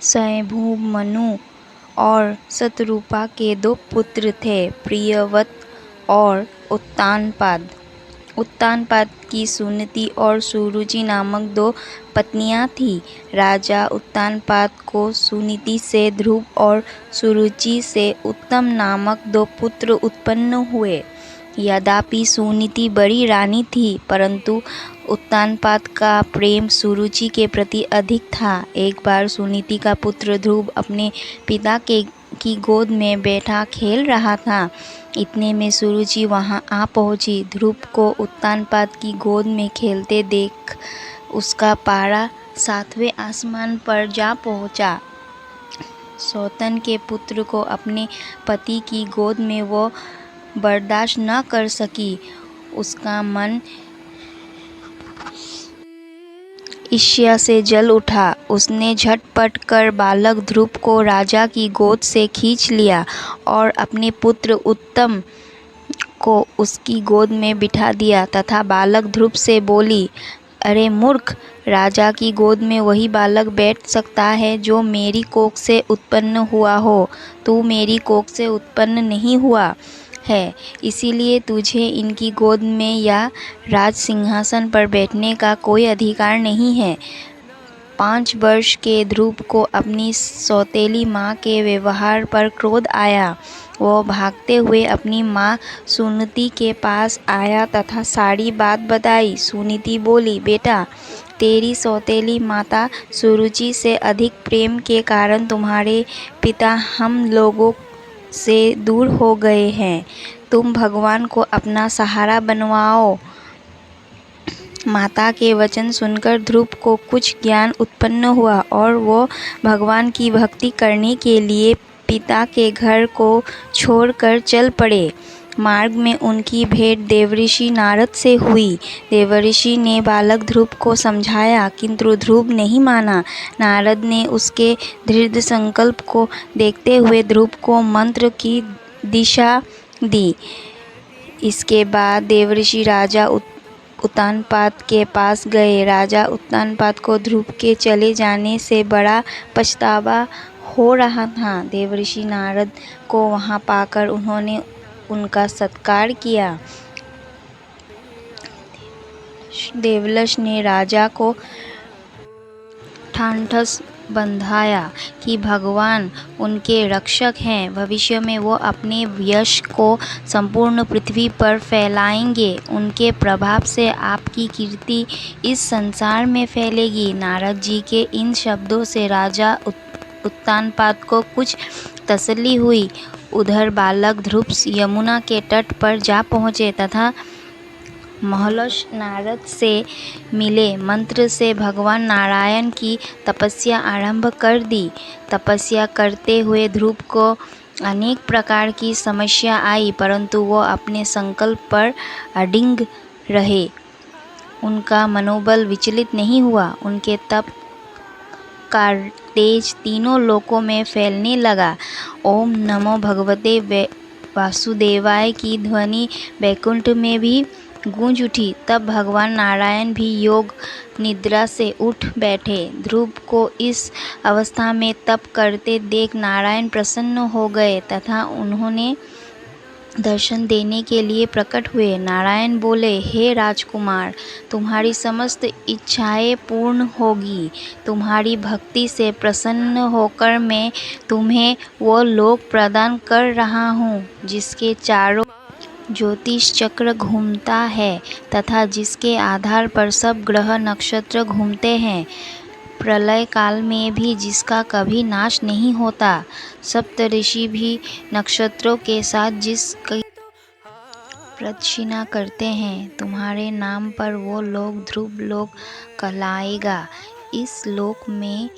स्वयंभू मनु और शतरूपा के 2 पुत्र थे, प्रियव्रत और उत्तानपाद। उत्तानपाद की सुनीति और सुरुचि नामक 2 पत्नियां थीं। राजा उत्तानपाद को सुनीति से ध्रुव और सुरुचि से उत्तम नामक 2 पुत्र उत्पन्न हुए। यद्यपि सुनीति बड़ी रानी थी, परंतु उत्तानपाद का प्रेम सुरुचि के प्रति अधिक था। एक बार सुनीति का पुत्र ध्रुव अपने पिता की गोद में बैठा खेल रहा था। इतने में सुरुचि वहां आ पहुंची। ध्रुव को उत्तानपाद की गोद में खेलते देख उसका पारा 7वें आसमान पर जा पहुंचा। सौतन के पुत्र को अपने पति की गोद में वो बर्दाश्त न कर सकी। उसका मन ईर्ष्या से जल उठा। उसने झटपट कर बालक ध्रुव को राजा की गोद से खींच लिया और अपने पुत्र उत्तम को उसकी गोद में बिठा दिया तथा बालक ध्रुव से बोली, अरे मूर्ख, राजा की गोद में वही बालक बैठ सकता है जो मेरी कोख से उत्पन्न हुआ हो। तू मेरी कोख से उत्पन्न नहीं हुआ है, इसीलिए तुझे इनकी गोद में या राज सिंहासन पर बैठने का कोई अधिकार नहीं है। 5 वर्ष के ध्रुव को अपनी सौतेली माँ के व्यवहार पर क्रोध आया। वो भागते हुए अपनी माँ सुनीति के पास आया तथा सारी बात बताई। सुनीति बोली, बेटा, तेरी सौतेली माता सुरुचि से अधिक प्रेम के कारण तुम्हारे पिता हम लोगों से दूर हो गए हैं। तुम भगवान को अपना सहारा बनवाओ। माता के वचन सुनकर ध्रुव को कुछ ज्ञान उत्पन्न हुआ और वो भगवान की भक्ति करने के लिए पिता के घर को छोड़कर चल पड़े। मार्ग में उनकी भेंट देवर्षि नारद से हुई। देवर्षि ने बालक ध्रुव को समझाया, किंतु ध्रुव नहीं माना। नारद ने उसके दृढ़ संकल्प को देखते हुए ध्रुव को मंत्र की दिशा दी। इसके बाद देवर्षि राजा उत्तानपाद के पास गए। राजा उत्तानपाद को ध्रुव के चले जाने से बड़ा पछतावा हो रहा था। देवर्षि नारद को वहां पाकर उन्होंने उनका सत्कार किया। देवलक्ष ने राजा को ठाठस बंधाया कि भगवान उनके रक्षक हैं। भविष्य में वो अपने यश को संपूर्ण पृथ्वी पर फैलाएंगे। उनके प्रभाव से आपकी कीर्ति इस संसार में फैलेगी। नारद जी के इन शब्दों से राजा उत्तानपाद को कुछ तसल्ली हुई। उधर बालक ध्रुव यमुना के तट पर जा पहुँचे तथा महर्षि नारद से मिले। मंत्र से भगवान नारायण की तपस्या आरंभ कर दी। तपस्या करते हुए ध्रुव को अनेक प्रकार की समस्या आई, परंतु वो अपने संकल्प पर अडिग रहे। उनका मनोबल विचलित नहीं हुआ। उनके तप का तेज तीनों लोकों में फैलने लगा। ओम नमो भगवते वासुदेवाय की ध्वनि वैकुंठ में भी गूंज उठी। तब भगवान नारायण भी योग निद्रा से उठ बैठे। ध्रुव को इस अवस्था में तप करते देख नारायण प्रसन्न हो गए तथा उन्होंने दर्शन देने के लिए प्रकट हुए। नारायण बोले, हे राजकुमार, तुम्हारी समस्त इच्छाएं पूर्ण होगी। तुम्हारी भक्ति से प्रसन्न होकर मैं तुम्हें वो लोक प्रदान कर रहा हूँ जिसके चारों ज्योतिष चक्र घूमता है तथा जिसके आधार पर सब ग्रह नक्षत्र घूमते हैं। प्रलय काल में भी जिसका कभी नाश नहीं होता। सप्तऋषि भी नक्षत्रों के साथ जिसकी प्रदक्षिणा करते हैं। तुम्हारे नाम पर वो लोक ध्रुव लोक कहलाएगा। इस लोक में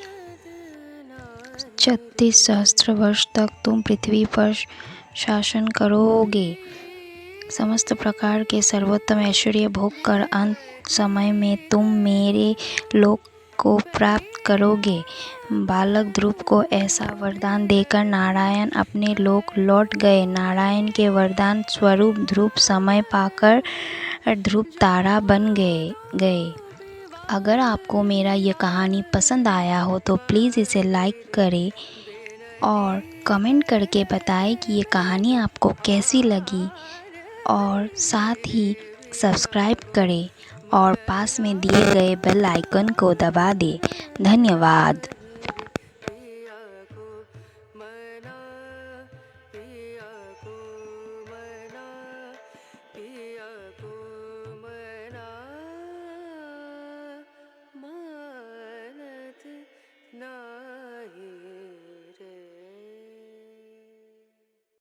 36 सहस्त्र वर्ष तक तुम पृथ्वी पर शासन करोगे। समस्त प्रकार के सर्वोत्तम ऐश्वर्य भोग कर अंत समय में तुम मेरे लोक को प्राप्त करोगे। बालक ध्रुव को ऐसा वरदान देकर नारायण अपने लोक लौट गए। नारायण के वरदान स्वरूप ध्रुव समय पाकर ध्रुव तारा बन गए। अगर आपको मेरा ये कहानी पसंद आया हो तो प्लीज़ इसे लाइक करें और कमेंट करके बताएं कि ये कहानी आपको कैसी लगी, और साथ ही सब्सक्राइब करें और पास में दिए गए बेल आइकन को दबा दें। धन्यवाद।